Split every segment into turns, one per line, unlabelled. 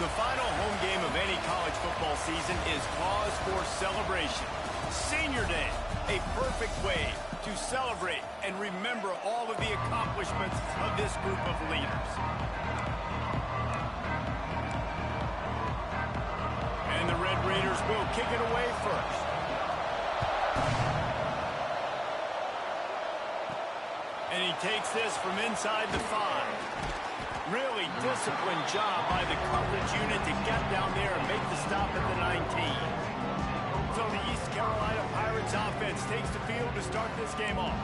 The final home game of any college football season is cause for celebration. Senior Day, a perfect way to celebrate and remember all of the accomplishments of this group of leaders. And the Red Raiders will kick it away first. And he takes this from inside the 5. Really disciplined job by the coverage unit to get down there and make the stop at the 19. So the East Carolina Pirates offense takes the field to start this game off.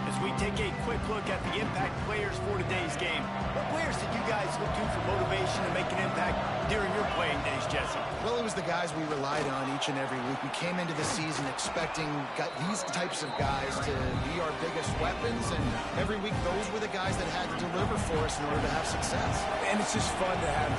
As we take a quick look at the impact players for today's game, what players did you guys look to for motivation to make an impact during your playing days, Jesse?
Well, it was the guys we relied on each and every week. We came into the season expecting these types of guys to be our biggest weapons, and every week those were the guys that had to deliver for us in order to have success.
And it's just fun to have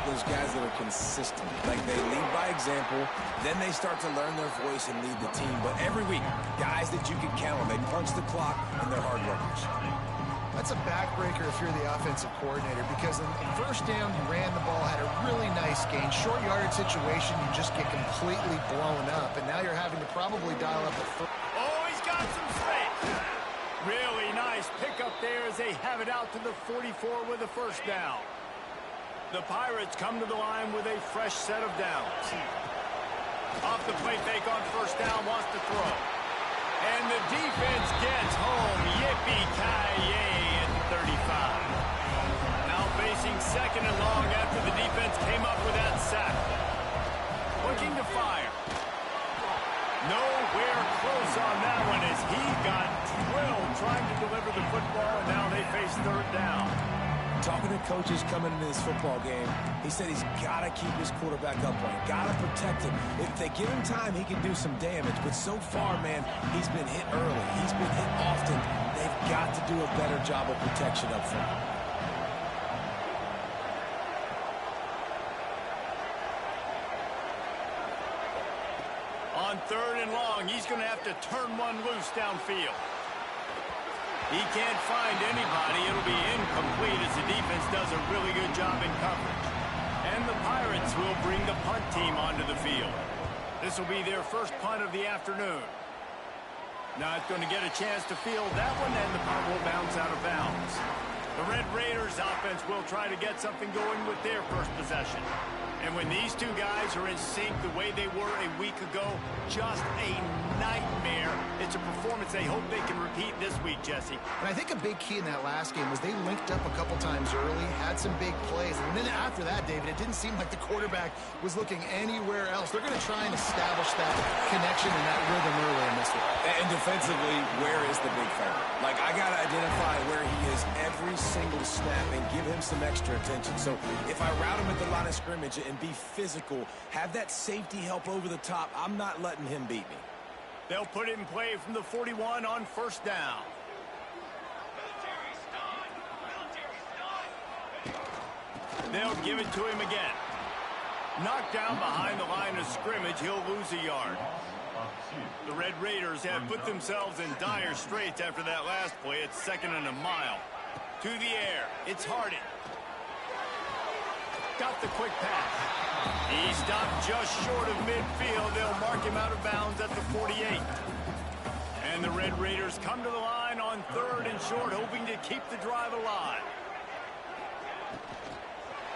those guys that are consistent. Like, they lead by example, then they start to learn their voice and lead the team. But every week, guys that you can count on, they punch the clock, and they're hard workers.
That's a backbreaker if you're the offensive coordinator, because in first down, you ran the ball, had a really nice gain. Short yardage situation, you just get completely blown up, and now you're having to probably dial up a foot.
Oh, he's got some space. Really nice pickup there as they have it out to the 44 with a first down. The Pirates come to the line with a fresh set of downs. Off the play fake on first down, wants to throw. And the defense gets home. Yippee-ki-yay at the 35. Now facing second and long after the defense came up with that sack. Looking to fire. Nowhere close on that one as he got drilled trying to deliver the football, and now they face third down.
Talking to coaches coming into this football game, he said he's got to keep his quarterback upright, got to protect him. If they give him time, he can do some damage. But so far, man, he's been hit early. He's been hit often. They've got to do a better job of protection up front.
On third and long, he's going to have to turn one loose downfield. He can't find anybody. It'll be incomplete as the defense does a really good job in coverage. And the Pirates will bring the punt team onto the field. This will be their first punt of the afternoon. Now it's going to get a chance to field that one, and the punt will bounce out of bounds. The Red Raiders offense will try to get something going with their first possession. And when these two guys are in sync the way they were a week ago, just a nightmare. It's a performance they hope they can repeat this week, Jesse.
And I think a big key in that last game was they linked up a couple times early, had some big plays. And then after that, David, it didn't seem like the quarterback was looking anywhere else. They're going to try and establish that connection and that rhythm early in this one.
And defensively, where is the big fella? Like, I got to identify where he is every single snap and give him some extra attention. So if I route him at the line of scrimmage and be physical, have that safety help over the top, I'm not letting him beat me.
They'll put it in play from the 41 on first down. They'll give it to him again. Knocked down behind the line of scrimmage, he'll lose a yard. The Red Raiders have put themselves in dire straits after that last play. It's second and a mile. To the air, it's Harden. Got the quick pass. He stopped just short of midfield. They'll mark him out of bounds at the 48. And the Red Raiders come to the line on third and short, hoping to keep the drive alive.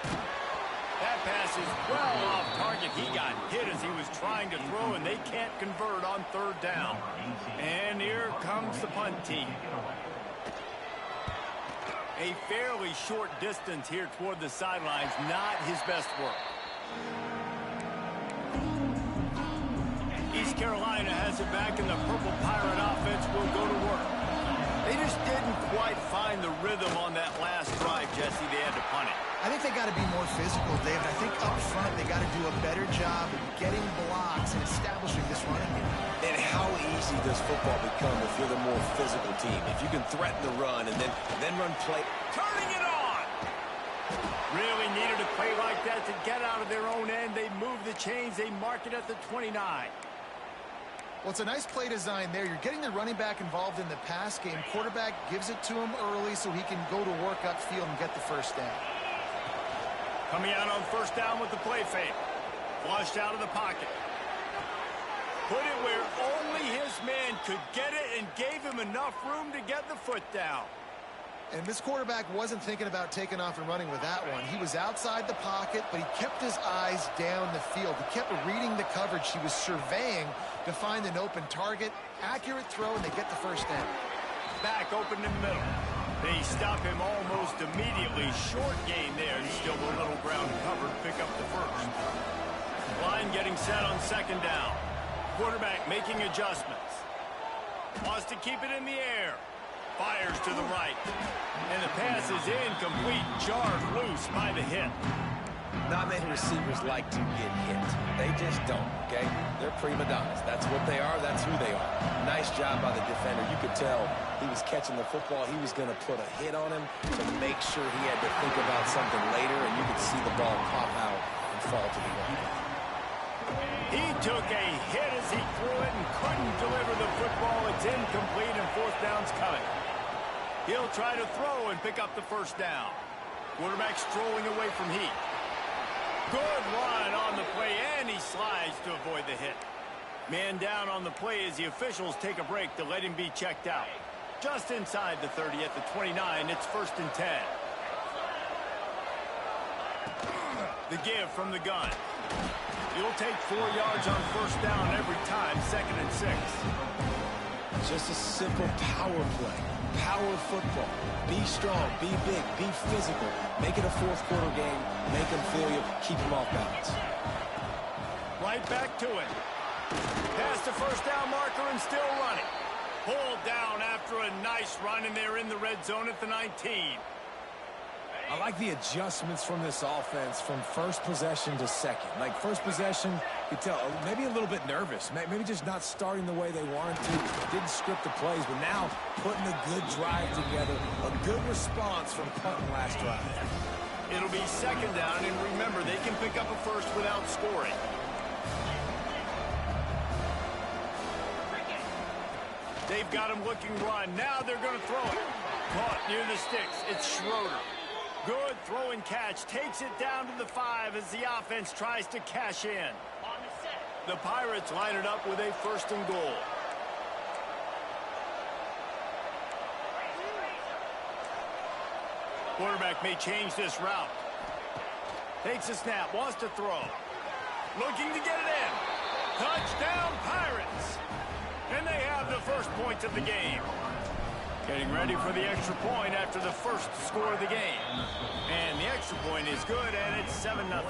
That pass is well off target. He got hit as he was trying to throw, and they can't convert on third down. And here comes the punt team. A fairly short distance here toward the sidelines, not his best work. East Carolina has it back, and the Purple Pirate offense will go to work. They just didn't quite find the rhythm on that last drive, Jesse. They had to punt it.
I think they got to be more physical, David. I think up front they got to do a better job of getting blocks and establishing this running game.
And how easy does football become if you're the more physical team? If you can threaten the run and then run play.
Turning it on! Really needed a play like that to get out of their own end. They move the chains. They mark it at the 29.
Well, it's a nice play design there. You're getting the running back involved in the pass game. Quarterback gives it to him early so he can go to work upfield and get the first down.
Coming out on first down with the play fake. Flushed out of the pocket. Put it where only his man could get it and gave him enough room to get the foot down.
And this quarterback wasn't thinking about taking off and running with that one. He was outside the pocket, but he kept his eyes down the field. He kept reading the coverage. He was surveying to find an open target. Accurate throw, and they get the first down.
Back open in the middle. They stop him almost immediately. Short gain there. Still a little ground covered. Pick up the first. Line getting set on second down. Quarterback making adjustments. Wants to keep it in the air. Fires to the right. And the pass is incomplete. Jarred loose by the hit.
Not many receivers like to get hit. They just don't, okay? They're prima donnas. That's what they are. That's who they are. Nice job by the defender. You could tell he was catching the football. He was going to put a hit on him to make sure he had to think about something later, and you could see the ball pop out and fall to the ground.
He took a hit as he threw it and couldn't deliver the football. It's incomplete, and fourth down's coming. He'll try to throw and pick up the first down. Quarterback strolling away from heat. Good run on the play, and he slides to avoid the hit. Man down on the play as the officials take a break to let him be checked out. Just inside the 30 at the 29, it's 1st and 10. The give from the gun. You'll take 4 yards on first down every time, 2nd and 6.
Just a simple power play. Power football. Be strong, be big, be physical. Make it a fourth quarter game. Make them feel you, keep them off balance.
Right back to it. Past the first down marker and still running. Pulled down after a nice run, and they're in the red zone at the 19.
I like the adjustments from this offense from first possession to second. Like first possession, you could tell maybe a little bit nervous. Maybe just not starting the way they wanted to. Didn't script the plays, but now putting a good drive together. A good response from punting last drive.
It'll be 2nd down, and remember, they can pick up a first without scoring. They've got him looking run. Now they're going to throw it. Caught near the sticks. It's Schroeder. Good throw and catch. Takes it down to the 5 as the offense tries to cash in. The Pirates line it up with a 1st and goal. Quarterback may change this route. Takes a snap. Wants to throw. Looking to get it in. Touchdown, Pirates. And they have the first point of the game. Getting ready for the extra point after the first score of the game. And the extra point is good, and it's 7-0.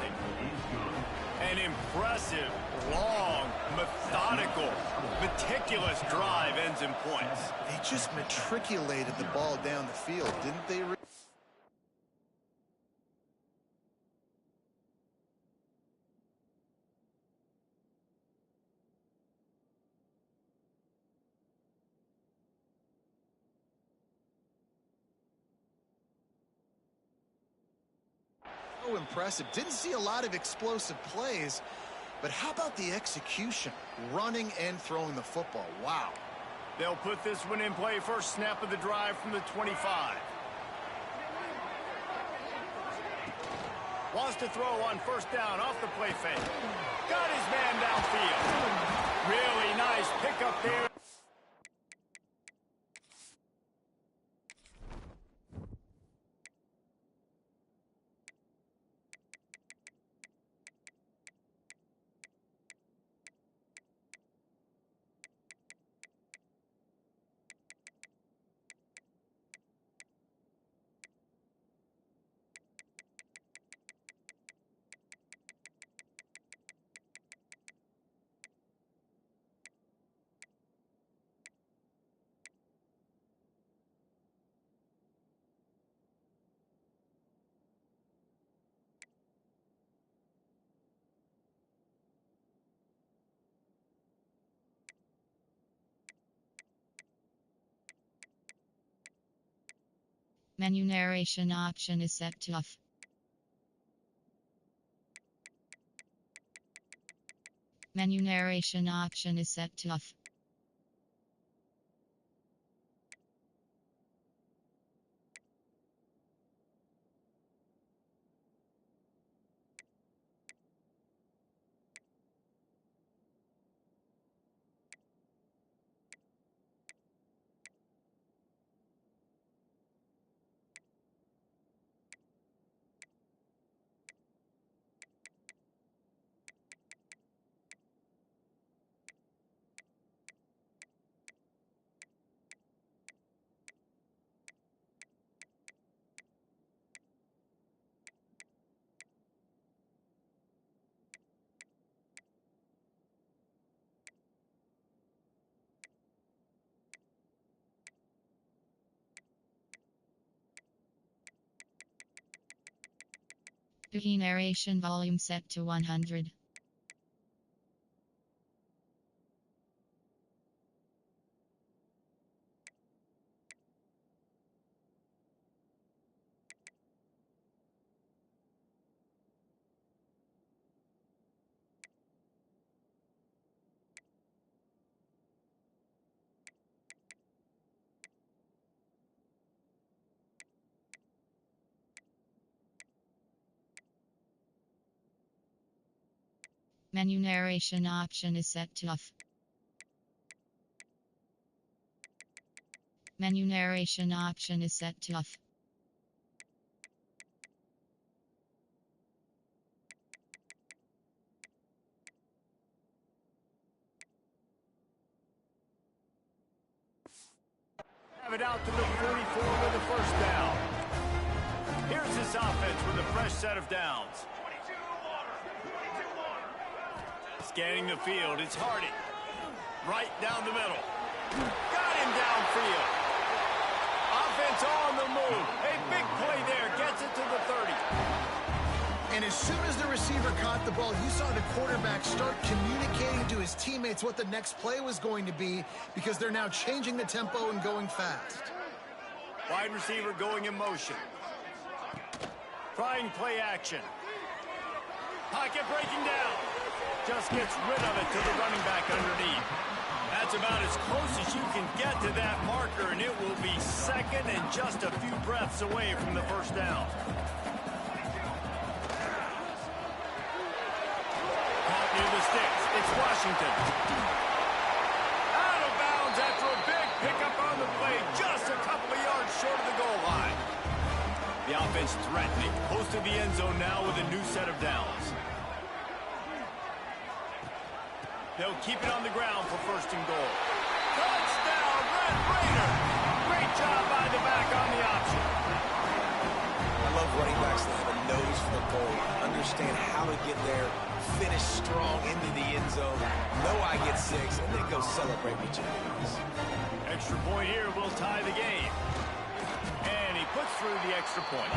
An impressive, long, methodical, meticulous drive ends in points.
They just matriculated the ball down the field, didn't they? So impressive. Didn't see a lot of explosive plays, but how about the execution? Running and throwing the football. Wow.
They'll put this one in play. First snap of the drive from the 25. Wants to throw on first down off the play fake. Got his man downfield. Really nice pickup there.
Menu narration option is set to off. Menu narration option is set to off. Narration volume set to 100. Menu narration option is set to off. Menu narration option is set to off.
Have it out to the 44 with the first down. Here's this offense with a fresh set of downs. Scanning the field, it's Hardy. Right down the middle. Got him downfield. Offense on the move. A big play there. Gets it to the 30.
And as soon as the receiver caught the ball, you saw the quarterback start communicating to his teammates what the next play was going to be because they're now changing the tempo and going fast.
Wide receiver going in motion. Trying play action. Pocket breaking down. Just gets rid of it to the running back underneath. That's about as close as you can get to that marker, and it will be second and just a few breaths away from the first down. Caught near the sticks. It's Washington. Out of bounds after a big pickup on the play, just a couple of yards short of the goal line. The offense threatening, close to the end zone now with a new set of downs. They'll keep it on the ground for first and goal. Touchdown, Red Raider! Great job by the back on the option.
I love running backs that have a nose for the goal, understand how to get there, finish strong into the end zone, know I get 6, and then go celebrate with you guys.
Extra point here will tie the game. And he puts through the extra point.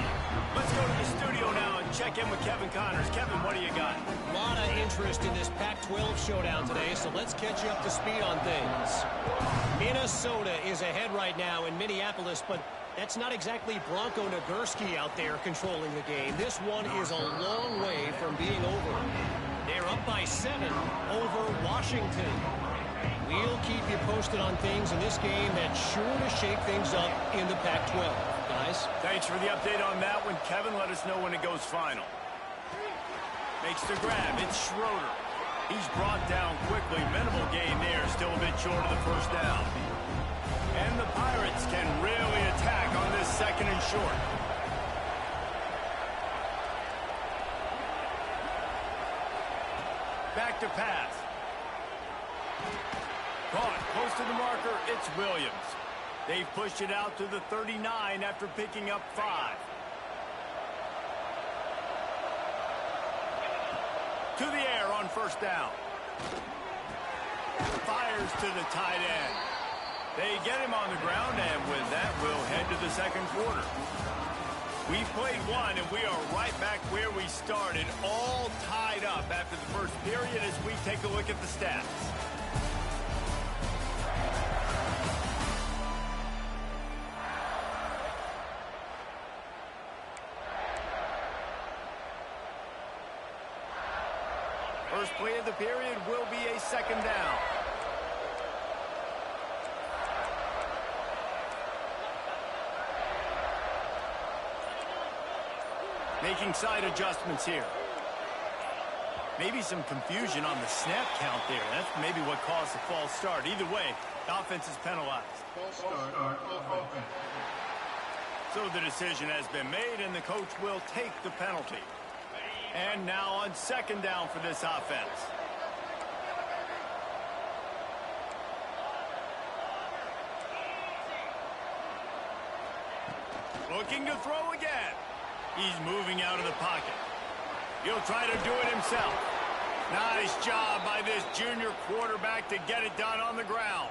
Let's go to the studio now and check in with Kevin Connors. Kevin, what do you got?
A lot of interest in this Pac-12 showdown today, so let's catch you up to speed on things. Minnesota is ahead right now in Minneapolis, but that's not exactly Bronco Nagurski out there controlling the game. This one is a long way from being over. They're up by 7 over Washington. We'll keep you posted on things in this game that's sure to shake things up in the Pac-12. Guys?
Thanks for the update on that one, Kevin. Let us know when it goes final. Makes the grab. It's Schroeder. He's brought down quickly. Minimal gain there. Still a bit short of the first down. And the Pirates can really attack on this second and short. Back to pass. Caught close to the marker. It's Williams. They've pushed it out to the 39 after picking up 5. To the air on first down. Fires to the tight end. They get him on the ground, and with that, we'll head to the second quarter. We've played one, and we are right back where we started, all tied up after the first period as we take a look at the stats. First play of the period will be a second down. Making side adjustments here. Maybe some confusion on the snap count there. That's maybe what caused the false start. Either way, the offense is penalized. So the decision has been made, and the coach will take the penalty. And now on second down for this offense. Looking to throw again. He's moving out of the pocket. He'll try to do it himself. Nice job by this junior quarterback to get it done on the ground.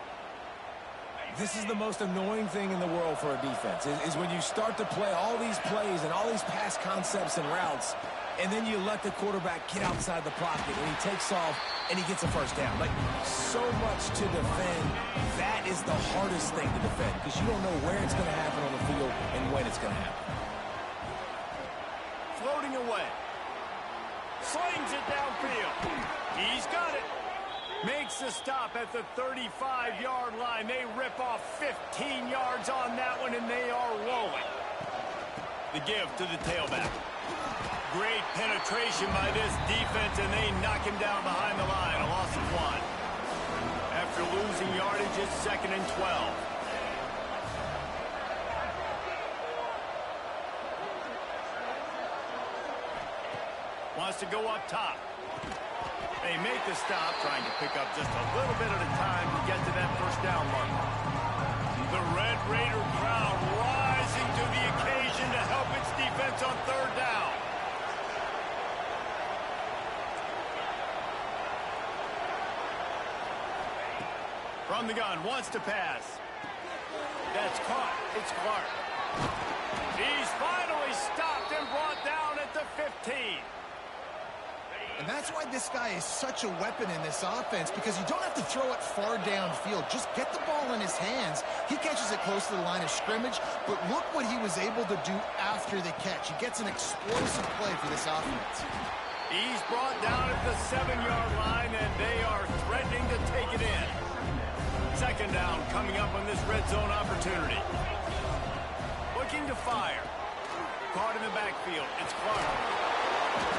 This is the most annoying thing in the world for a defense, is when you start to play all these plays and all these pass concepts and routes, and then you let the quarterback get outside the pocket, and he takes off, and he gets a first down. Like, so much to defend. That is the hardest thing to defend, because you don't know where it's going to happen on the field and when it's going to happen.
Floating away. Slings it downfield. He's got it. Makes the stop at the 35-yard line. They rip off 15 yards on that one, and they are rolling. The give to the tailback. Great penetration by this defense, and they knock him down behind the line. A loss of 1. After losing yardage, it's 2nd and 12. Wants to go up top. They make the stop, trying to pick up just a little bit at a time to get to that first down mark. The Red Raider crowd rising to the occasion to help its defense on 3rd down. From the gun, wants to pass. That's caught. It's Clark. He's finally stopped and brought down at the 15.
And that's why this guy is such a weapon in this offense, because you don't have to throw it far downfield. Just get the ball in his hands. He catches it close to the line of scrimmage, but look what he was able to do after the catch. He gets an explosive play for this offense.
He's brought down at the 7-yard line, and they are threatening to take it in. 2nd down coming up on this red zone opportunity. Looking to fire. Caught in the backfield. It's Clark.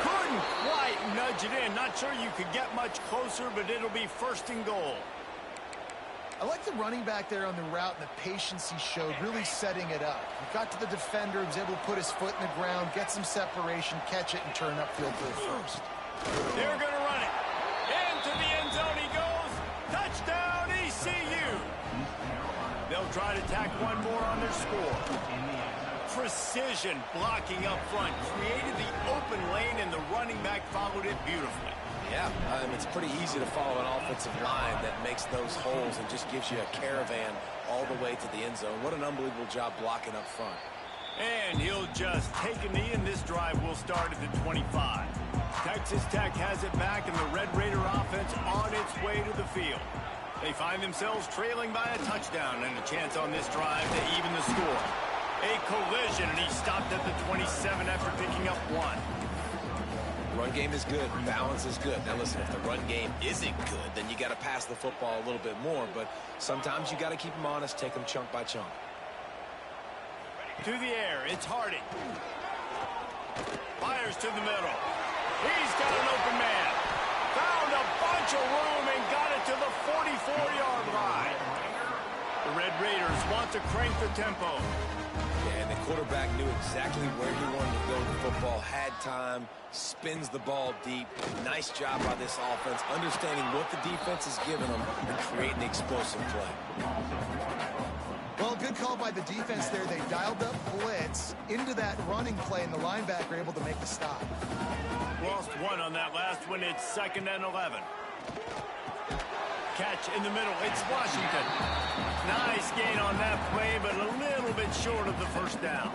Couldn't quite nudge it in. Not sure you could get much closer, but it'll be 1st and goal.
I like the running back there on the route and the patience he showed, really setting it up. He got to the defender, he was able to put his foot in the ground, get some separation, catch it, and turn upfield for a first.
They're going to run it. Into the end zone he goes. Touchdown, ECU. They'll try to tack one more on their score. Precision blocking up front. Created the open lane, and the running back followed it beautifully.
Yeah, it's pretty easy to follow an offensive line that makes those holes and just gives you a caravan all the way to the end zone. What an unbelievable job blocking up front.
And he'll just take a knee, and this drive will start at the 25. Texas Tech has it back, and the Red Raider offense on its way to the field. They find themselves trailing by a touchdown and a chance on this drive to even the score. A collision, and he stopped at the 27 after picking up 1.
Run game is good. Balance is good. Now, listen, if the run game isn't good, then you got to pass the football a little bit more. But sometimes you got to keep them honest, take them chunk by chunk.
To the air, it's Harding. Fires to the middle. He's got an open man. Found a bunch of room and got it to the 44-yard line. The Red Raiders want to crank the tempo.
And the quarterback knew exactly where he wanted to go with the football, had time, spins the ball deep. Nice job by this offense, understanding what the defense is giving them and creating the explosive play.
Well, good call by the defense there. They dialed up blitz into that running play, and the linebacker able to make the stop.
Lost 1 on that last one. It's 2nd and 11. Catch in the middle. It's Washington. Nice gain on that play, but a little bit short of the first down.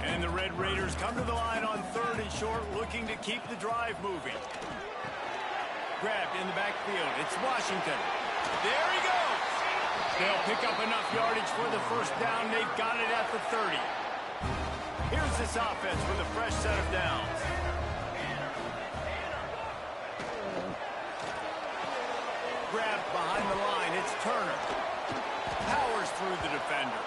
And the Red Raiders come to the line on 3rd and short, looking to keep the drive moving. Grabbed in the backfield. It's Washington. There he goes. They'll pick up enough yardage for the first down. They've got it at the 30. Here's this offense with a fresh set of downs. Grabbed behind the line. It's Turner. Powers through the defender.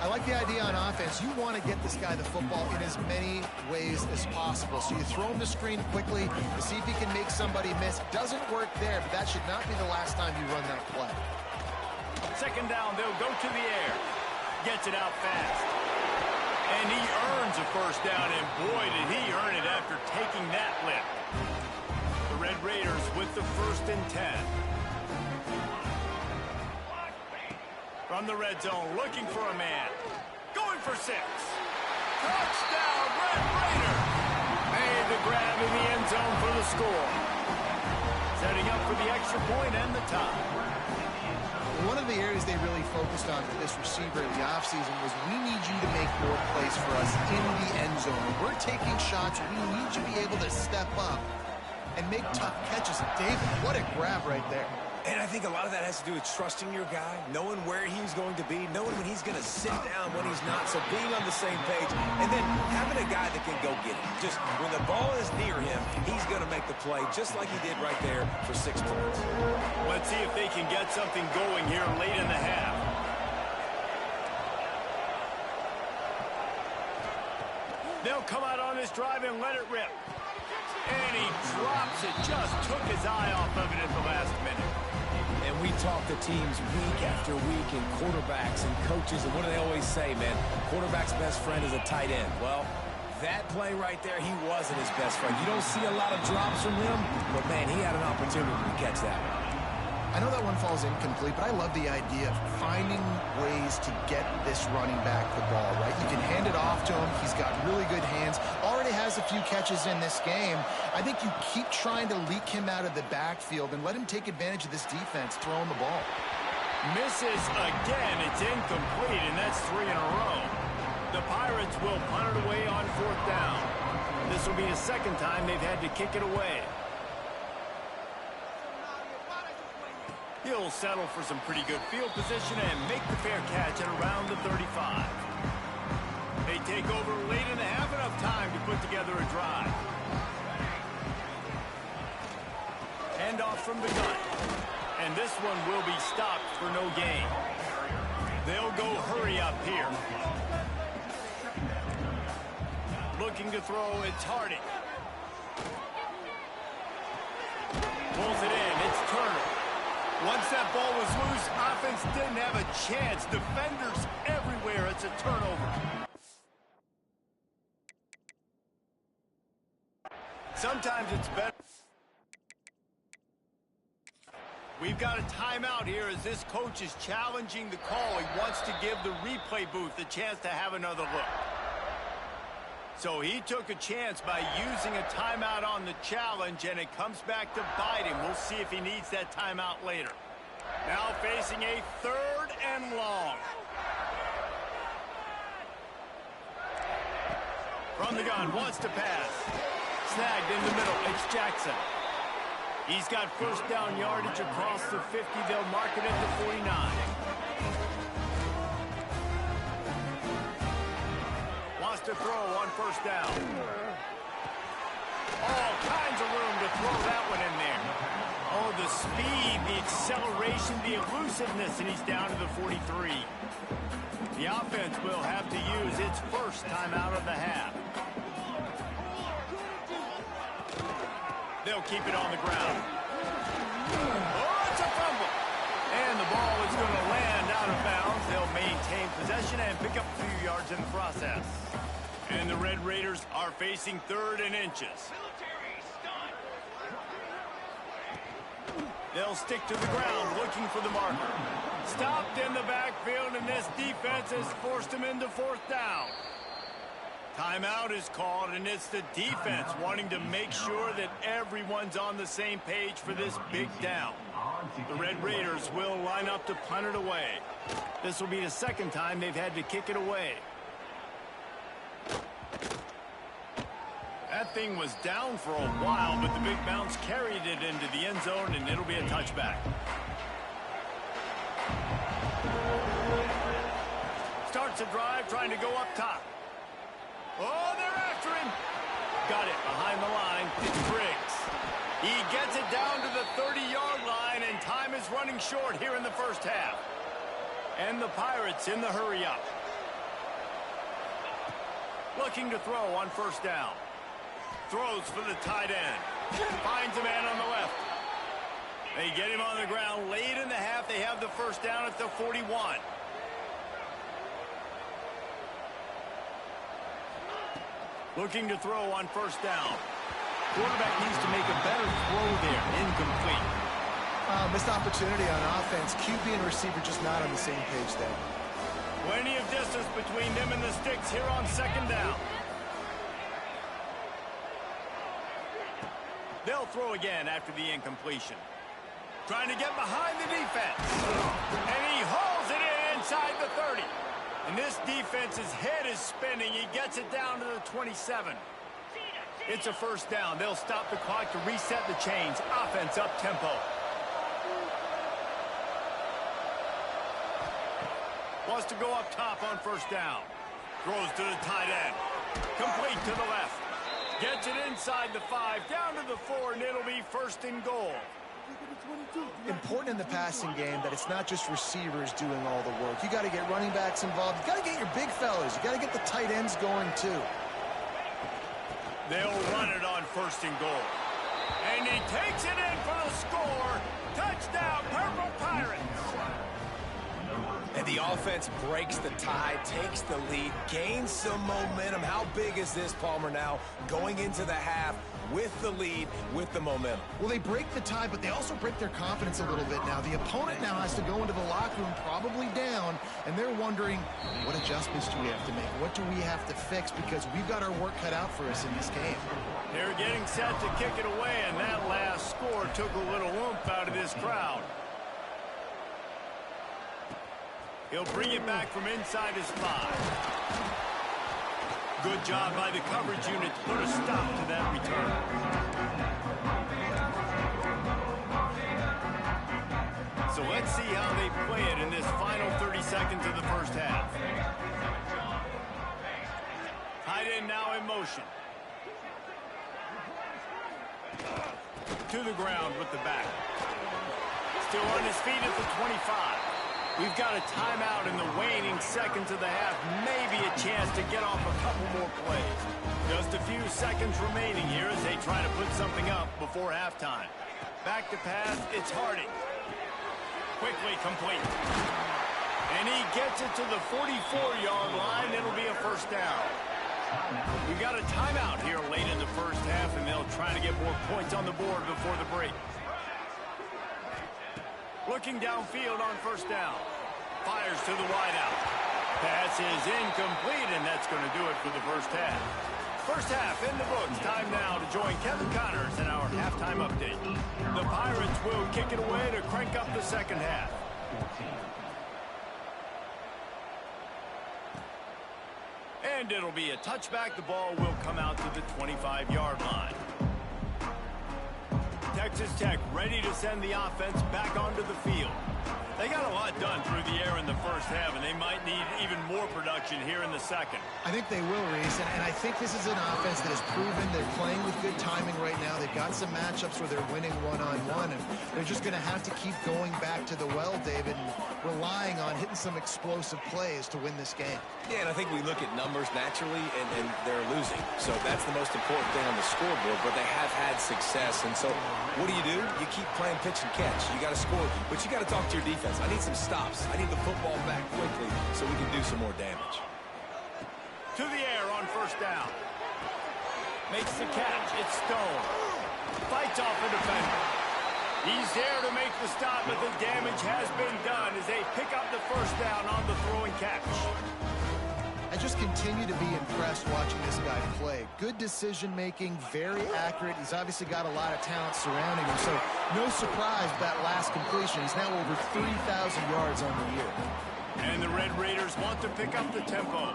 I like the idea on offense. You want to get this guy the football in as many ways as possible. So you throw him the screen quickly to see if he can make somebody miss. Doesn't work there, but that should not be the last time you run that play.
2nd down, they'll go to the air. Gets it out fast. And he earns a first down, and boy, did he earn it after taking that lift. The Red Raiders with the 1st and 10. From the red zone, looking for a man. Going for 6. Touchdown, Red Raider! Made the grab in the end zone for the score. Setting up for the extra point and the tie.
One of the areas they really focused on with this receiver in the offseason was we need you to make more plays for us in the end zone. When we're taking shots, we need you to be able to step up and make tough catches. David, what a grab right there.
And I think a lot of that has to do with trusting your guy, knowing where he's going to be, knowing when he's going to sit down, when he's not, so being on the same page, and then having a guy that can go get it. Just when the ball is near him, he's going to make the play, just like he did right there for 6 points.
Let's see if they can get something going here late in the half. They'll come out on this drive and let it rip. And he drops it, just took his eye off of it at the last minute.
And we talk to teams week after week, and quarterbacks and coaches, and what do they always say, man? Quarterback's best friend is a tight end. Well, that play right there, he wasn't his best friend. You don't see a lot of drops from him, but, man, he had an opportunity to catch that one.
I know that one falls incomplete, but I love the idea of finding ways to get this running back the ball, right? You can hand it off to him. He's got really good hands. Already has a few catches in this game. I think you keep trying to leak him out of the backfield and let him take advantage of this defense throwing the ball.
Misses again. It's incomplete, and that's 3 in a row. The Pirates will punt it away on 4th down. This will be the second time they've had to kick it away. He'll settle for some pretty good field position and make the fair catch at around the 35. They take over late in the half, enough time to put together a drive. Handoff from the gun. And this one will be stopped for no gain. They'll go hurry up here. Looking to throw, it's Harding. Pulls it in, it's Turner. Once that ball was loose, offense didn't have a chance. Defenders everywhere. It's a turnover. Sometimes it's better. We've got a timeout here as this coach is challenging the call. He wants to give the replay booth a chance to have another look. So he took a chance by using a timeout on the challenge, and it comes back to bite him. We'll see if he needs that timeout later. Now facing a 3rd and long. From the gun, wants to pass. Snagged in the middle, it's Jackson. He's got first down yardage across the 50. They'll mark it at the 49. Wants to throw on 1st down. All kinds of room to throw that one in there. Oh, the speed, the acceleration, the elusiveness, and he's down to the 43. The offense will have to use its first timeout of the half. They'll keep it on the ground. Oh, it's a fumble. And the ball is going to land out of bounds. They'll maintain possession and pick up a few yards in the process. And the Red Raiders are facing 3rd and inches. They'll stick to the ground looking for the marker. Stopped in the backfield, and this defense has forced him into 4th down. Timeout is called, and it's the defense wanting to make sure that everyone's on the same page for this big down. The Red Raiders will line up to punt it away. This will be the second time they've had to kick it away. That thing was down for a while, but the big bounce carried it into the end zone, and it'll be a touchback. Starts a drive trying to go up top. Oh, they're after him. Got it behind the line. It's Briggs. He gets it down to the 30-yard line, and time is running short here in the first half. And the Pirates in the hurry-up. Looking to throw on 1st down. Throws for the tight end. Finds a man on the left. They get him on the ground late in the half. They have the first down at the 41. Looking to throw on 1st down. Quarterback needs to make a better throw there. Incomplete.
Missed opportunity on offense. QB and receiver just not on the same page there.
Plenty of distance between them and the sticks here on 2nd down. They'll throw again after the incompletion. Trying to get behind the defense. And he hauls it in inside the 30. And this defense's head is spinning. He gets it down to the 27. It's a first down. They'll stop the clock to reset the chains. Offense up tempo. Wants to go up top on first down. Throws to the tight end. Complete to the left. Gets it inside the 5, down to the 4, and it'll be first and goal.
Important in the passing game that it's not just receivers doing all the work. You got to get running backs involved. You got to get your big fellas. You got to get the tight ends going too.
They'll run it on first and goal. And he takes it in for the score. Touchdown, Purple Pirates.
And the offense breaks the tie, takes the lead, gains some momentum. How big is this, Palmer, now going into the half with the lead, with the momentum?
Well, they break the tie, but they also break their confidence a little bit now. The opponent now has to go into the locker room probably down, and they're wondering, what adjustments do we have to make? What do we have to fix? Because we've got our work cut out for us in this game.
They're getting set to kick it away, and that last score took a little oomph out of this crowd. He'll bring it back from inside his 5. Good job by the coverage unit to put a stop to that return. So let's see how they play it in this final 30 seconds of the first half. Tight end now in motion. To the ground with the back. Still on his feet at the 25. We've got a timeout in the waning seconds of the half. Maybe a chance to get off a couple more plays. Just a few seconds remaining here as they try to put something up before halftime. Back to pass, it's Harding. Quickly complete. And he gets it to the 44-yard line. It'll be a first down. We've got a timeout here late in the first half, and they'll try to get more points on the board before the break. Looking downfield on first down. Fires to the wideout. Pass is incomplete, and that's going to do it for the first half. First half in the books. Time now to join Kevin Connors in our halftime update. The Pirates will kick it away to crank up the second half. And it'll be a touchback. The ball will come out to the 25-yard line. Texas Tech ready to send the offense back onto the field. They got a lot done through the air in the first half, and they might need even more production here in the second.
I think they will, Reese, and I think this is an offense that has proven they're playing with good timing right now. They've got some matchups where they're winning one-on-one, and they're just going to have to keep going back to the well, David, and relying on hitting some explosive plays to win this game.
Yeah, and I think we look at numbers naturally, and they're losing. So that's the most important thing on the scoreboard, but they have had success. And so what do? You keep playing pitch and catch. You got to score, but you got to talk to your defense. I need some stops. I need the football back quickly so we can do some more damage.
To the air on first down. Makes the catch. It's Stone. Fights off a defender. He's there to make the stop, but the damage has been done as they pick up the first down on the throwing catch.
I just continue to be impressed watching this guy play. Good decision-making, very accurate. He's obviously got a lot of talent surrounding him, so no surprise that last completion. He's now over 3,000 yards on the year.
And the Red Raiders want to pick up the tempo.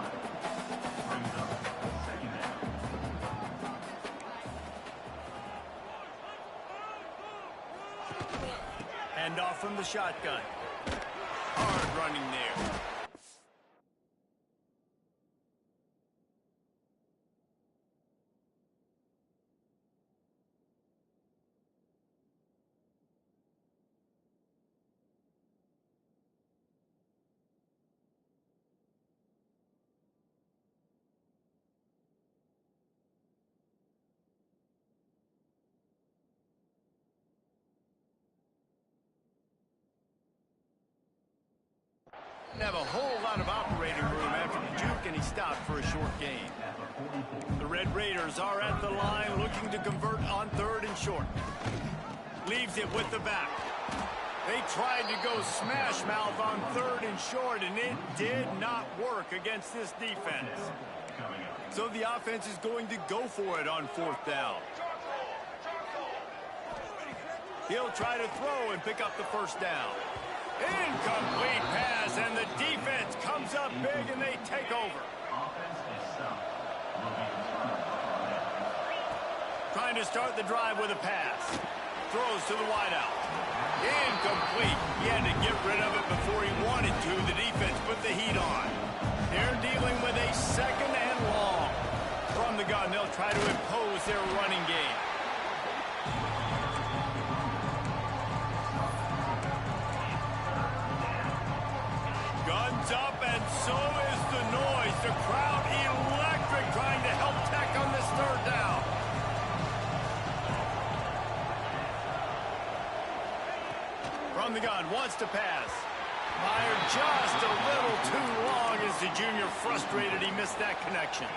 Hand off from the shotgun. Hard running there. Have a whole lot of operating room after the juke, and he stopped for a short gain. The Red Raiders are at the line looking to convert on third and short. Leaves it with the back. They tried to go smash mouth on third and short, and it did not work against this defense. So the offense is going to go for it on fourth down. He'll try to throw and pick up the first down. Incomplete pass, and the defense comes up big, and they take over. Trying to start the drive with a pass. Throws to the wideout. Incomplete. He had to get rid of it before he wanted to. The defense put the heat on. They're dealing with a second and long. From the gun, they'll try to impose their running game. Guns up, and so is the noise. The crowd electric, trying to help Tech on this third down. From the gun, wants to pass. Fired just a little too long as the junior frustrated he missed that connection.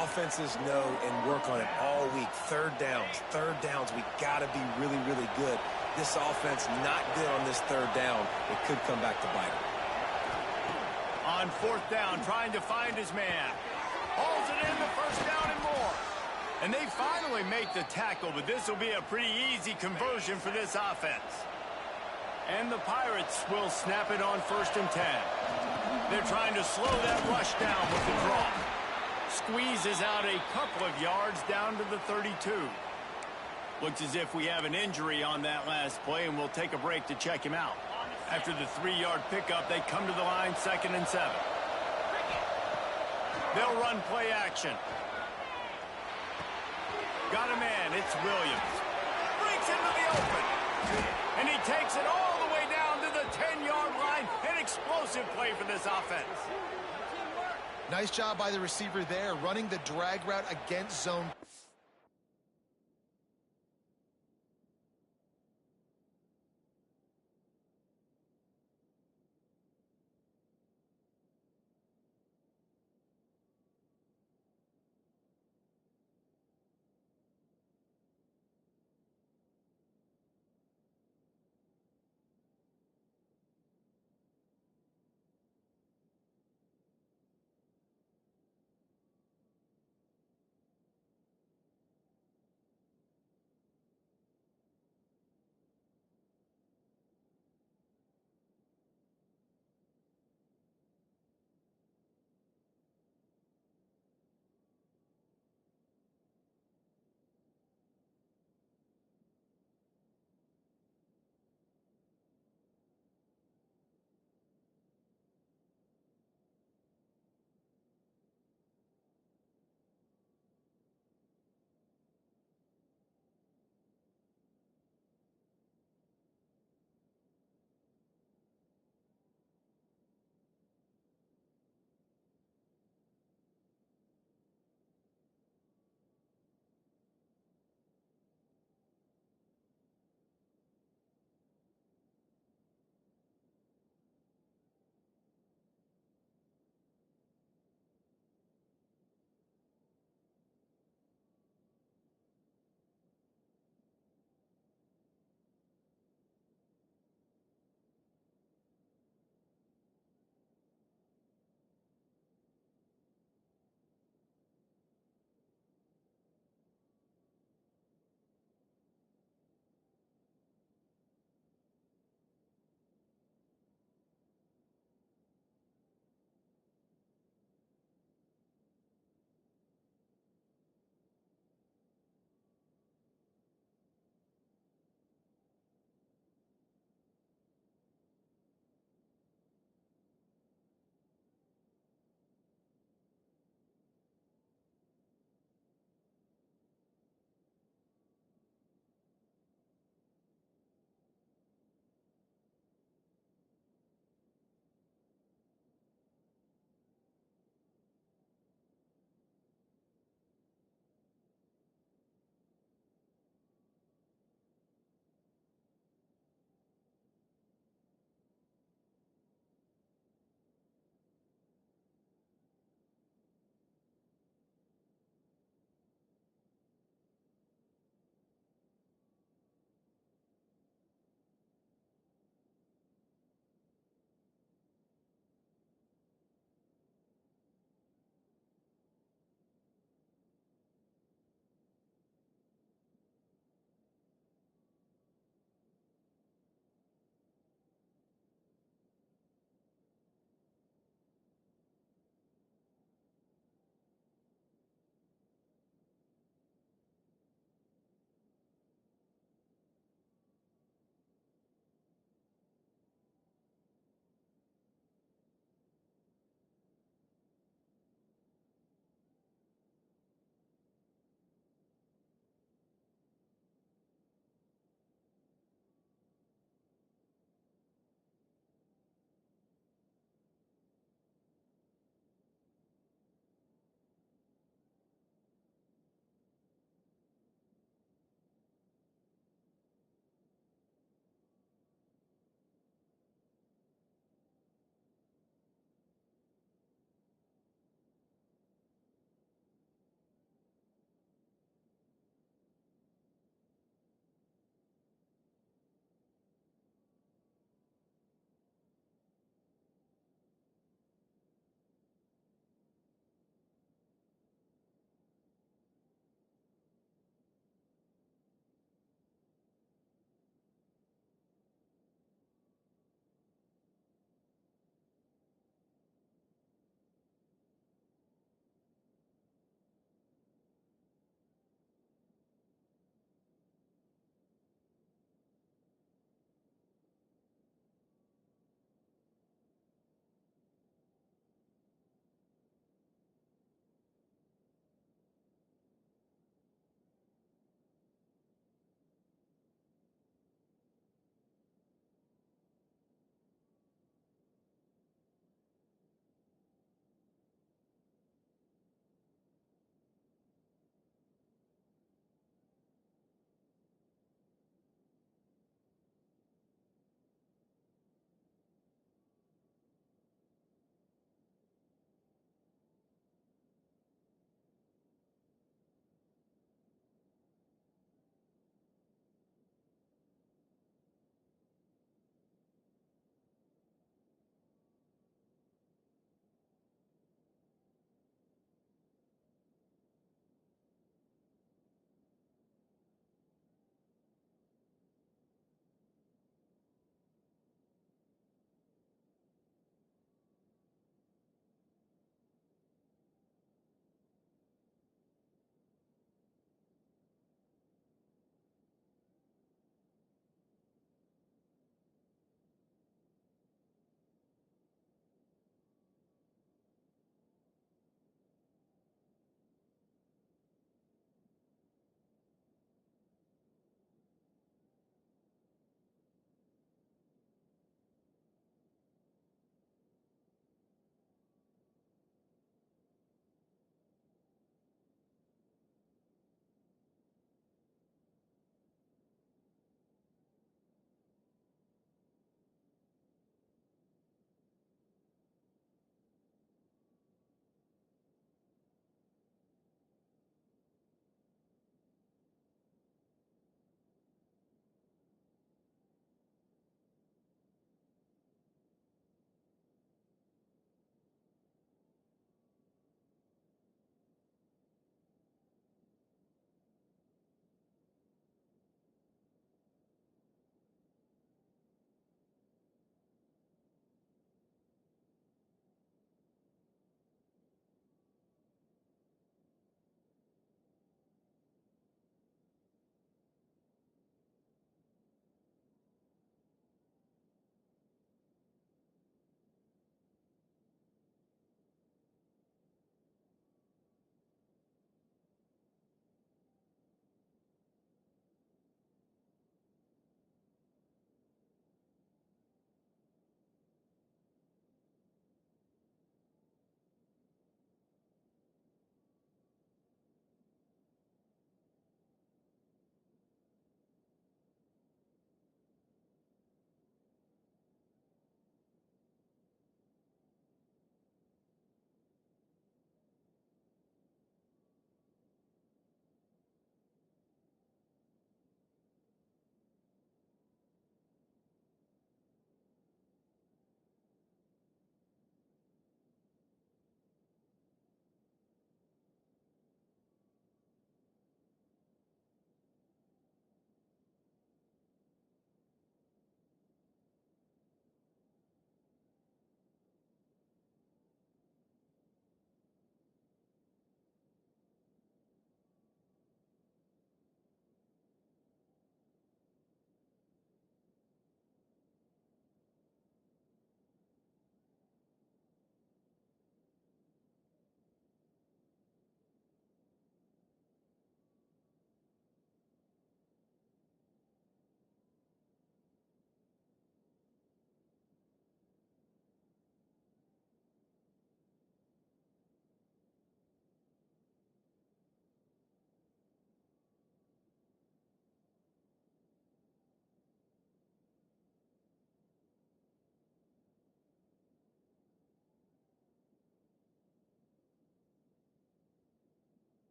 Offenses know and work on it all week. Third downs, we got to be really, really good. This offense not good on this third down. It could come back to bite him.
On fourth down, trying to find his man. Hauls it in, the first down and more. And they finally make the tackle, but this will be a pretty easy conversion for this offense. And the Pirates will snap it on 1st and 10. They're trying to slow that rush down with the draw. Squeezes out a couple of yards down to the 32. Looks as if we have an injury on that last play, and we'll take a break to check him out. After the 3-yard pickup, they come to the line 2nd and 7. They'll run play action. Got a man, it's Williams. Breaks into the open. And he takes it all the way down to the 10-yard line. An explosive play for this offense.
Nice job by the receiver there, running the drag route against zone.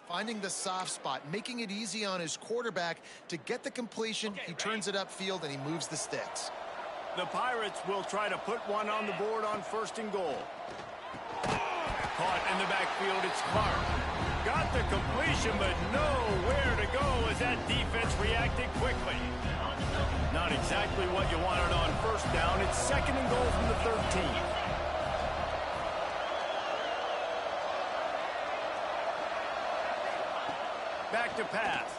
finding the soft spot, making it easy on his quarterback to get the completion. He turns it upfield, and he moves the sticks.
The Pirates will try to put one on the board on 1st and goal. Caught in the backfield, it's Clark. Got the completion, but nowhere to go as that defense reacted quickly. Not exactly what you wanted on 1st down. It's 2nd and goal from the 13. Back to pass.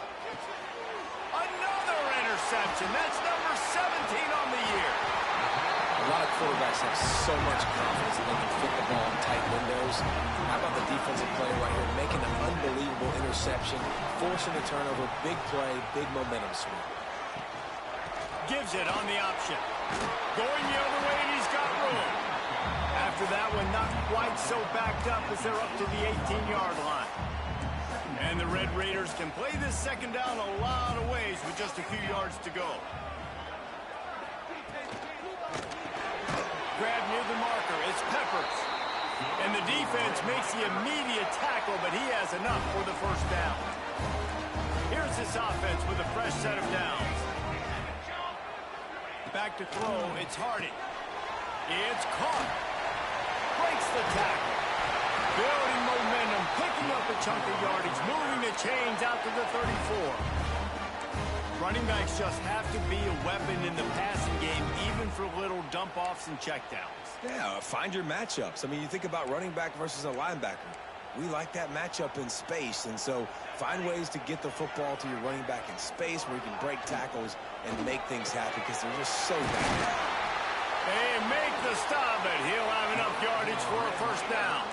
Another interception. That's number 17 on the year.
A lot of quarterbacks have so much confidence that they can fit the ball in tight windows. How about the defensive player right here, making an unbelievable interception, forcing a turnover, big play, big momentum swing.
Gives it on the option. Going the other way, and he's got room. After that one, not quite so backed up as they're up to the 18-yard line. And the Red Raiders can play this 2nd down a lot of ways with just a few yards to go. Grab near the marker. It's Peppers. And the defense makes the immediate tackle, but he has enough for the 1st down. Here's this offense with a fresh set of downs. Back to throw. It's Hardy. It's caught. Breaks the tackle. Building momentum, picking up a chunk of yardage, moving the chains out to the 34. Running backs just have to be a weapon in the passing game, even for little dump-offs and checkdowns.
Yeah, find your matchups. I mean, you think about running back versus a linebacker. We like that matchup in space, and so find ways to get the football to your running back in space where you can break tackles and make things happen because they're just so bad.
They make the stop, but he'll have enough yardage for a 1st down.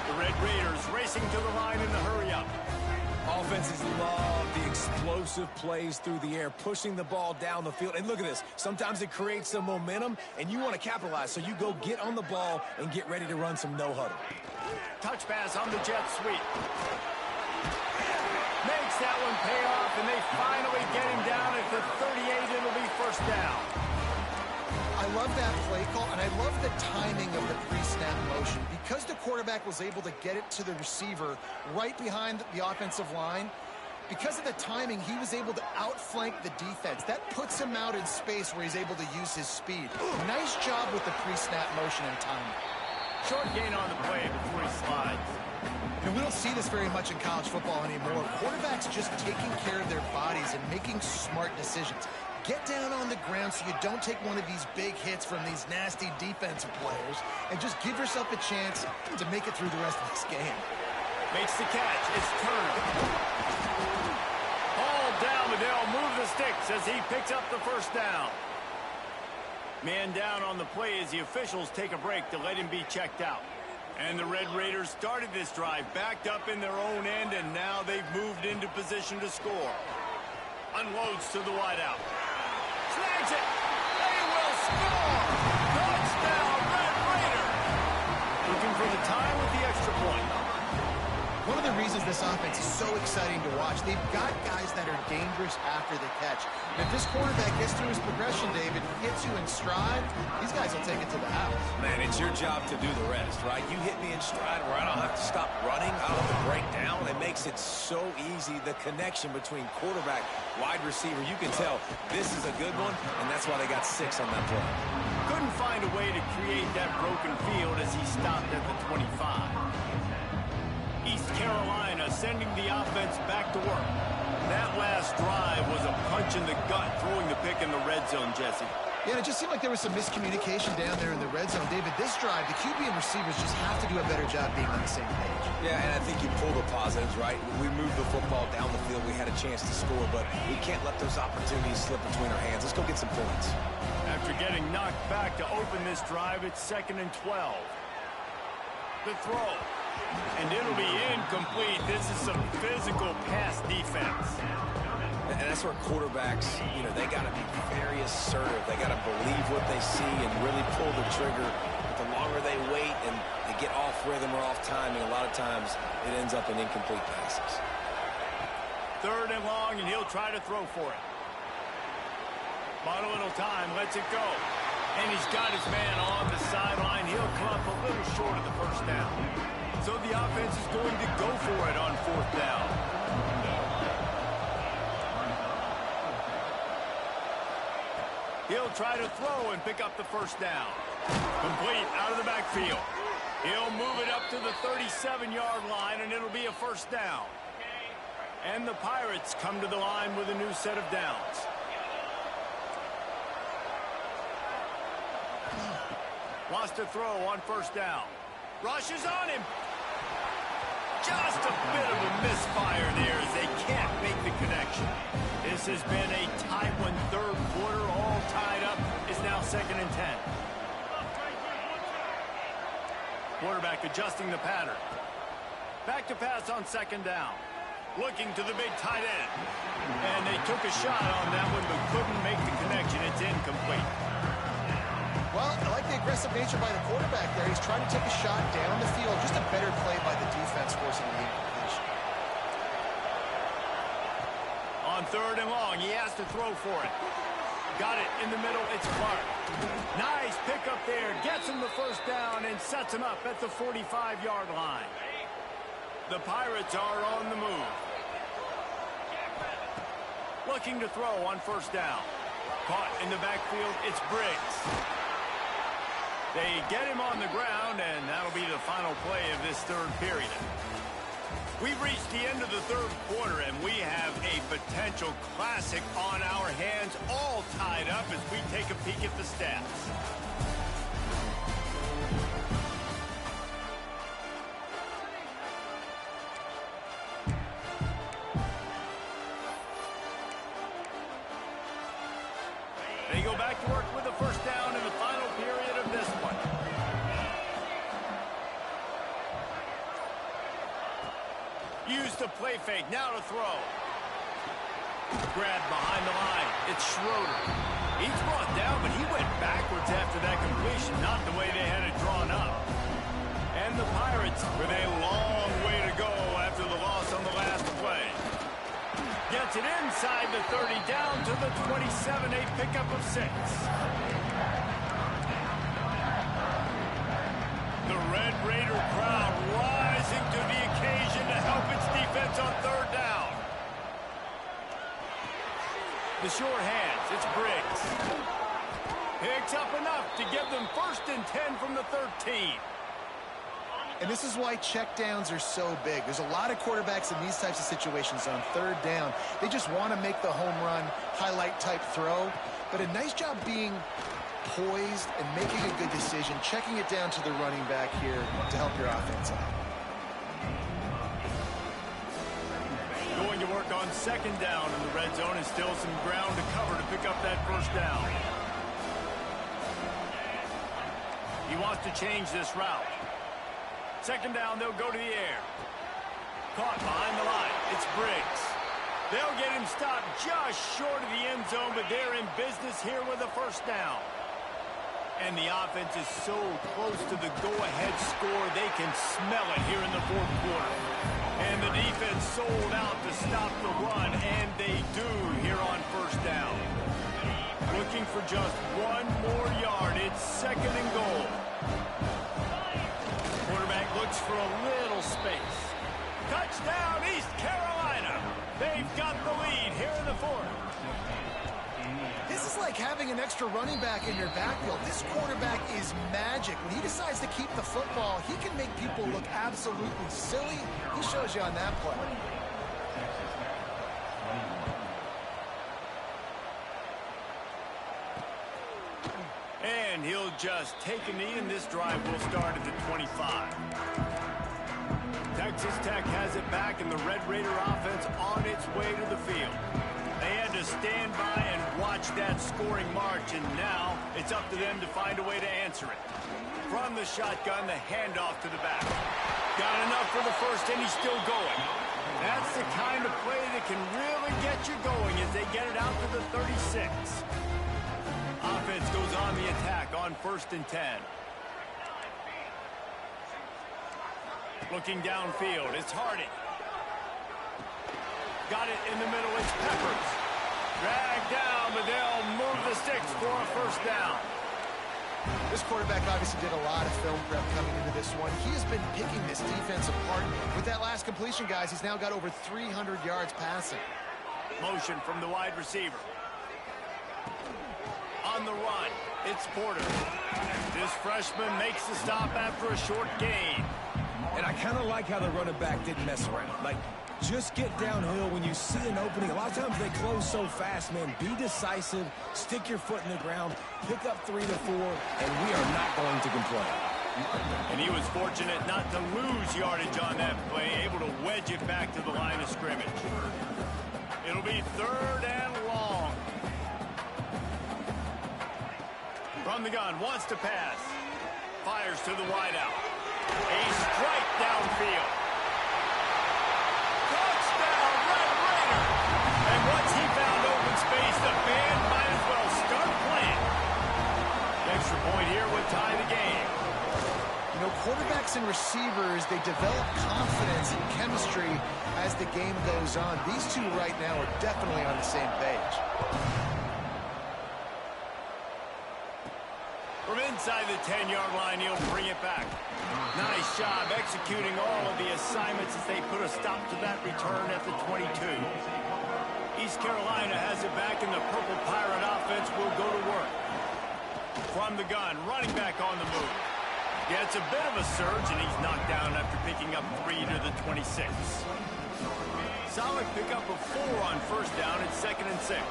The Red Raiders racing to the line in the hurry-up.
Offenses love the explosive plays through the air, pushing the ball down the field. And look at this. Sometimes it creates some momentum, and you want to capitalize. So you go get on the ball and get ready to run some no-huddle.
Touch pass on the jet sweep. Makes that one pay off, and they finally get him down at the 38. It'll be 1st down.
I love that play call, and I love the timing of the pre-snap motion. Because the quarterback was able to get it to the receiver right behind the offensive line, because of the timing, he was able to outflank the defense. That puts him out in space where he's able to use his speed. Nice job with the pre-snap motion and timing.
Short gain on the play before he slides.
And we don't see this very much in college football anymore. Quarterbacks just taking care of their bodies and making smart decisions. Get down on the ground so you don't take one of these big hits from these nasty defensive players and just give yourself a chance to make it through the rest of this game.
Makes the catch. It's Turner. Hauled down, but they'll move the sticks as he picks up the 1st down. Man down on the play as the officials take a break to let him be checked out. And the Red Raiders started this drive backed up in their own end, and now they've moved into position to score. Unloads to the wideout. Snags it. They will score. Touchdown, Red Raider. Looking for the tie with the extra point.
One of the reasons this offense is so exciting to watch, they've got guys that are dangerous after the catch. And if this quarterback gets through his progression, David, hits you in stride, these guys will take it to the house.
Man, it's your job to do the rest, right? You hit me in stride where I don't have to stop running. I don't have to break down. It makes it so easy. The connection between quarterback, wide receiver, you can tell this is a good one, and that's why they got 6 on that play.
Couldn't find a way to create that broken field as he stopped at the 25. East Carolina sending the offense back to work. That last drive was a punch in the gut, throwing the pick in the red zone, Jesse.
Yeah, it just seemed like there was some miscommunication down there in the red zone. David, this drive, the QB and receivers just have to do a better job being on the same page.
Yeah, and I think you pull the positives, right? We moved the football down the field. We had a chance to score, but we can't let those opportunities slip between our hands. Let's go get some points.
After getting knocked back to open this drive, it's 2nd and 12. The throw. And it'll be incomplete. This is some physical pass defense.
And that's where quarterbacks, they got to be very assertive. They got to believe what they see and really pull the trigger. But the longer they wait and they get off rhythm or off timing, a lot of times it ends up in incomplete passes.
3rd and long, and he'll try to throw for it. Bought a little time, lets it go. And he's got his man on the sideline. He'll come up a little short of the 1st down. So the offense is going to go for it on 4th down. He'll try to throw and pick up the 1st down. Complete out of the backfield. He'll move it up to the 37-yard line, and it'll be a 1st down. And the Pirates come to the line with a new set of downs. Wants to throw on 1st down. Rushes on him. Just a bit of a misfire there as they can't make the connection. This has been a tight one, 3rd quarter, all tied up. It's now 2nd and 10. Quarterback adjusting the pattern. Back to pass on 2nd down. Looking to the big tight end. And they took a shot on that one but couldn't make the connection. It's incomplete.
Well, I like the aggressive nature by the quarterback there. He's trying to take a shot down the field. Just a better play by the defense forcing the incompletion.
On 3rd and long, he has to throw for it. Got it in the middle. It's Clark. Nice pickup there. Gets him the 1st down and sets him up at the 45-yard line. The Pirates are on the move. Looking to throw on 1st down. Caught in the backfield. It's Briggs. They get him on the ground, and that'll be the final play of this 3rd period. We've reached the end of the 3rd quarter, and we have a potential classic on our hands, all tied up as we take a peek at the stats. They go back to work with the 1st down in the final period of this one. Use the play fake, now to throw. Grab behind the line, it's Schroeder. He's brought down, but he went backwards after that completion, not the way they had it drawn up. And the Pirates with a long way to go after the loss on the last play. Gets it inside the 30, down to the 27, a pickup of 6. The Red Raider crowd rising to the occasion to help its defense on 3rd down. The short hands, it's Briggs. Picks up enough to give them 1st and 10 from the 13.
And this is why checkdowns are so big. There's a lot of quarterbacks in these types of situations on 3rd down. They just want to make the home run, highlight type throw. But a nice job being poised and making a good decision, checking it down to the running back here to help your offense out.
Going to work on 2nd down in the red zone, and still some ground to cover to pick up that 1st down. He wants to change this route. 2nd down, they'll go to the air. Caught behind the line. It's Briggs. They'll get him stopped just short of the end zone, but they're in business here with a 1st down. And the offense is so close to the go-ahead score, they can smell it here in the 4th quarter. And the defense sold out to stop the run, and they do here on 1st down. Looking for just 1 more yard. It's 2nd and goal. Quarterback looks for a little space. Touchdown, East Carolina. They've got the lead here in the 4th.
This is like having an extra running back in your backfield. This quarterback is magic. When he decides to keep the football, he can make people look absolutely silly. He shows you on that play.
And he'll just take a knee, and this drive will start at the 25. Texas Tech has it back, and the Red Raider offense on its way to the field. They had to stand by and watch that scoring march, and now it's up to them to find a way to answer it. From the shotgun, the handoff to the back. Got enough for the 1st, and he's still going. That's the kind of play that can really get you going as they get it out to the 36. Offense goes on the attack on 1st and 10. Looking downfield, it's Harding. Got it in the middle, it's Peppers. Dragged down, but they'll move the sticks for a 1st down.
This quarterback obviously did a lot of film prep coming into this one. He has been picking this defense apart. With that last completion, guys, he's now got over 300 yards passing.
Motion from the wide receiver. On the run, it's Porter. This freshman makes the stop after a short gain.
And I kind of like how the running back didn't mess around. Like, just get downhill when you see an opening. A lot of times they close so fast, man. Be decisive, stick your foot in the ground, pick up 3 to 4, and we are not going to complain.
And he was fortunate not to lose yardage on that play, able to wedge it back to the line of scrimmage. It'll be 3rd and long. From the gun, wants to pass. Fires to the wideout. A strike downfield. Touchdown, Red Raider! And once he found open space, the band might as well start playing. Extra point here would tie the game.
You know, quarterbacks and receivers, they develop confidence and chemistry as the game goes on. These two right now are definitely on the same page.
From inside the 10-yard line, he'll bring it back. Nice job executing all of the assignments as they put a stop to that return at the 22. East Carolina has it back, and the Purple Pirate offense will go to work. From the gun, running back on the move. Yeah, it's a bit of a surge, and he's knocked down after picking up 3 to the 26. Solid pickup of 4 on first down. It's 2nd and 6.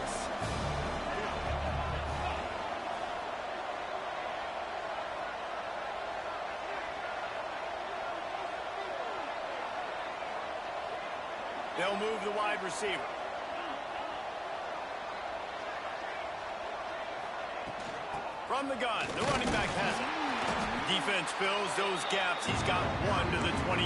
They'll move the wide receiver. From the gun, the running back has it. Defense fills those gaps. He's got 1 to the 28.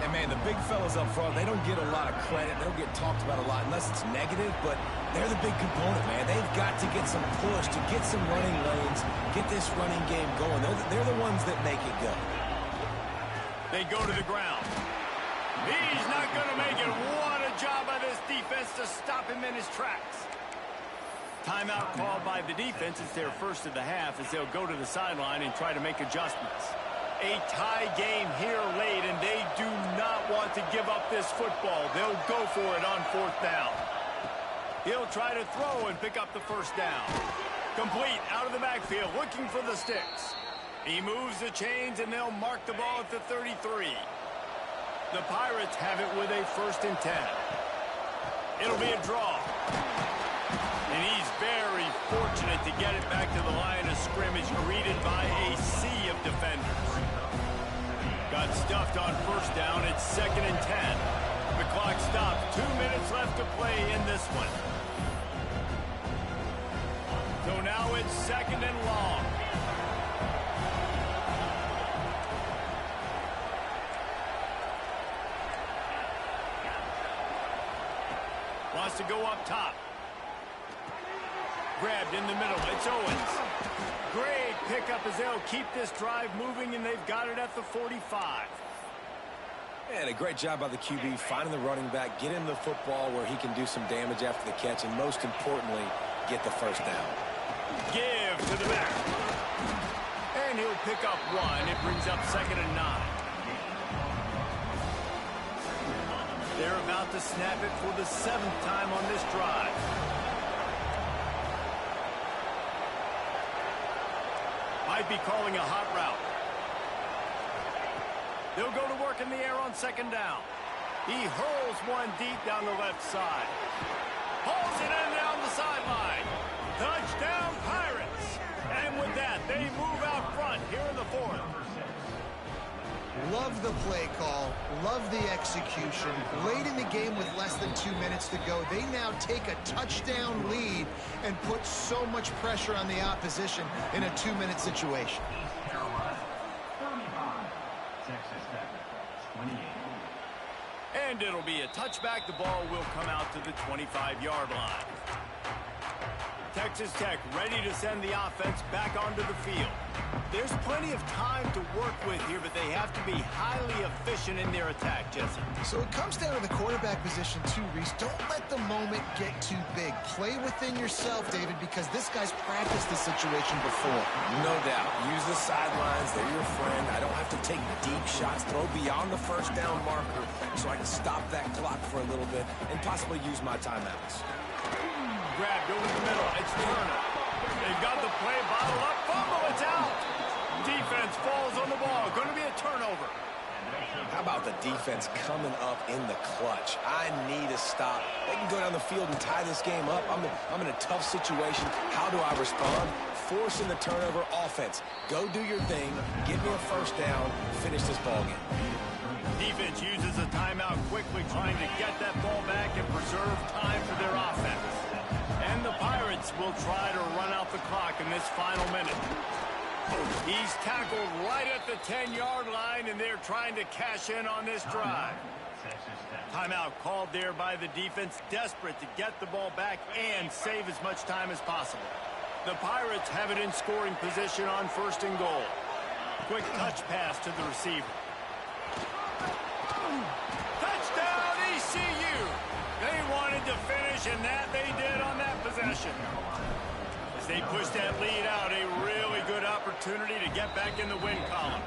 And, man, the big fellas up front, they don't get a lot of credit. They don't get talked about a lot unless it's negative, but they're the big component, man. They've got to get some push, to get some running lanes, get this running game going. They're the ones that make it go.
They go to the ground. He's not going to make it. What a job by this defense to stop him in his tracks. Timeout called by the defense. It's their first of the half as they'll go to the sideline and try to make adjustments. A tie game here late, and they do not want to give up this football. They'll go for it on 4th down. He'll try to throw and pick up the first down. Complete out of the backfield, looking for the sticks. He moves the chains, and they'll mark the ball at the 33. The Pirates have it with a 1st and 10. It'll be a draw. And he's very fortunate to get it back to the line of scrimmage, greeted by a sea of defenders. Got stuffed on first down. It's 2nd and 10. The clock stops. 2 minutes left to play in this one. So now it's 2nd and long. Wants to go up top. Grabbed in the middle. It's Owens. Great pickup as they'll keep this drive moving, and they've got it at the 45.
And a great job by the QB finding the running back, get him the football where he can do some damage after the catch, and most importantly, get the first down.
Give to the back. And he'll pick up 1. It brings up 2nd and 9. They're about to snap it for the 7th time on this drive. Might be calling a hot route. They'll go to work in the air on 2nd down. He hurls one deep down the left side. Hauls it in down the sideline. Touchdown, Pirates. And with that, they move out front here in the 4th.
Love the play call. Love the execution. Late in the game with less than 2 minutes to go, they now take a touchdown lead and put so much pressure on the opposition in a 2-minute situation.
And it'll be a touchback. The ball will come out to the 25-yard line. Texas Tech ready to send the offense back onto the field. There's plenty of time to work with here, but they have to be highly efficient in their attack, Jesse.
So it comes down to the quarterback position too, Reese. Don't let the moment get too big. Play within yourself, David, because this guy's practiced this situation before.
No doubt. Use the sidelines. They're your friend. I don't have to take deep shots. Throw beyond the first down marker so I can stop that clock for a little bit and possibly use my timeouts.
Grabbed over the middle. It's Turner. They've got the play bottled up. Fumble, it's out. Defense falls on the ball. Going to be a turnover.
How about the defense coming up in the clutch? I need a stop. They can go down the field and tie this game up. I'm in a tough situation. How do I respond? Forcing the turnover. Offense. Go do your thing. Get me a first down. Finish this ball game.
Defense uses a timeout quickly, trying to get that ball back and preserve time for their offense. And the Pirates will try to run out the clock in this final minute. He's tackled right at the 10-yard line, and they're trying to cash in on this drive. Timeout called there by the defense, desperate to get the ball back and save as much time as possible. The Pirates have it in scoring position on 1st and goal. Quick touch pass to the receiver. Touchdown, ECU! They wanted to finish, and that they did on that possession. As they push that lead out, a really good opportunity to get back in the win column.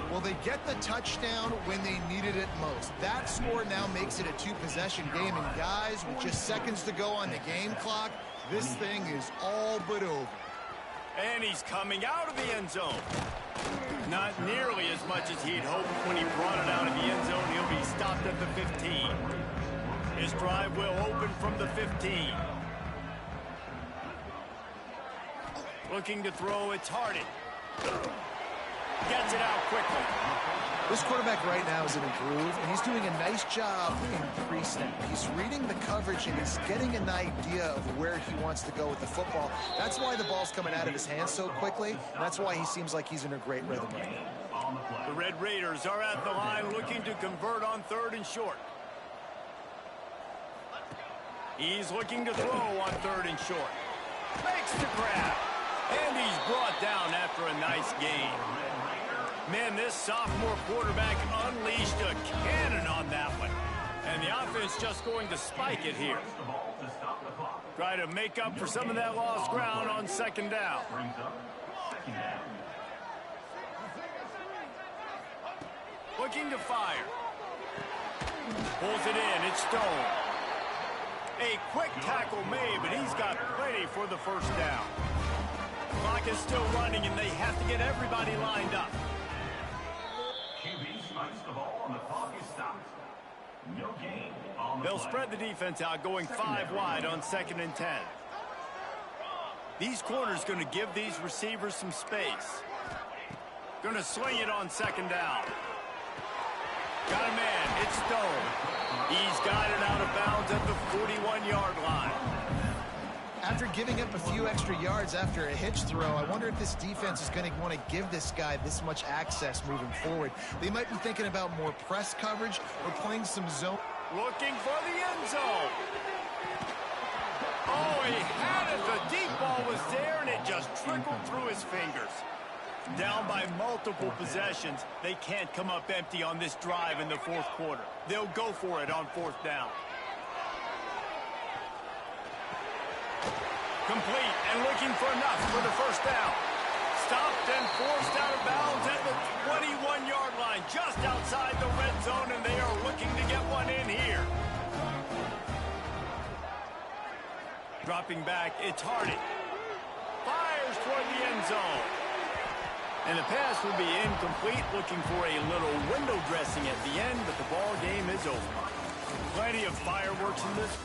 Well, they get the touchdown when they needed it most. That score now makes it a 2-possession game, and guys, with just seconds to go on the game clock, this thing is all but over.
And he's coming out of the end zone. Not nearly as much as he'd hoped when he brought it out of the end zone. He'll be stopped at the 15. His drive will open from the 15. Looking to throw, it's Hardy. Gets it out quickly.
This quarterback right now is in a groove, and he's doing a nice job in pre-snap. He's reading the coverage, and he's getting an idea of where he wants to go with the football. That's why the ball's coming out of his hands so quickly, and that's why he seems like he's in a great rhythm right now.
The Red Raiders are at the line looking to convert on 3rd and short. He's looking to throw on 3rd and short. Makes the grab. And he's brought down after a nice gain. Man, this sophomore quarterback unleashed a cannon on that one. And the offense just going to spike it here. Try to make up for some of that lost ground on 2nd down. Looking to fire. Pulls it in. It's Stone. A quick tackle made, but he's got plenty for the 1st down. Clock is still running, and they have to get everybody lined up. They'll spread the defense out, going 5 wide on 2nd and 10. These corners going to give these receivers some space. Going to swing it on 2nd down. Got a man. It's Stone. He's got it out of bounds at the 41-yard line.
After giving up a few extra yards after a hitch throw, I wonder if this defense is going to want to give this guy this much access moving forward. They might be thinking about more press coverage or playing some zone.
Looking for the end zone. Oh, he had it. The deep ball was there, and it just trickled through his fingers. Down by multiple possessions, they can't come up empty on this drive in the 4th quarter. They'll go for it on 4th down. Complete and looking for enough for the 1st down. Stopped and forced out of bounds at the 21-yard line, just outside the red zone, and they are looking to get one in here. Dropping back, it's Hardy. Fires toward the end zone. And the pass will be incomplete, looking for a little window dressing at the end, but the ball game is over. Plenty of fireworks in this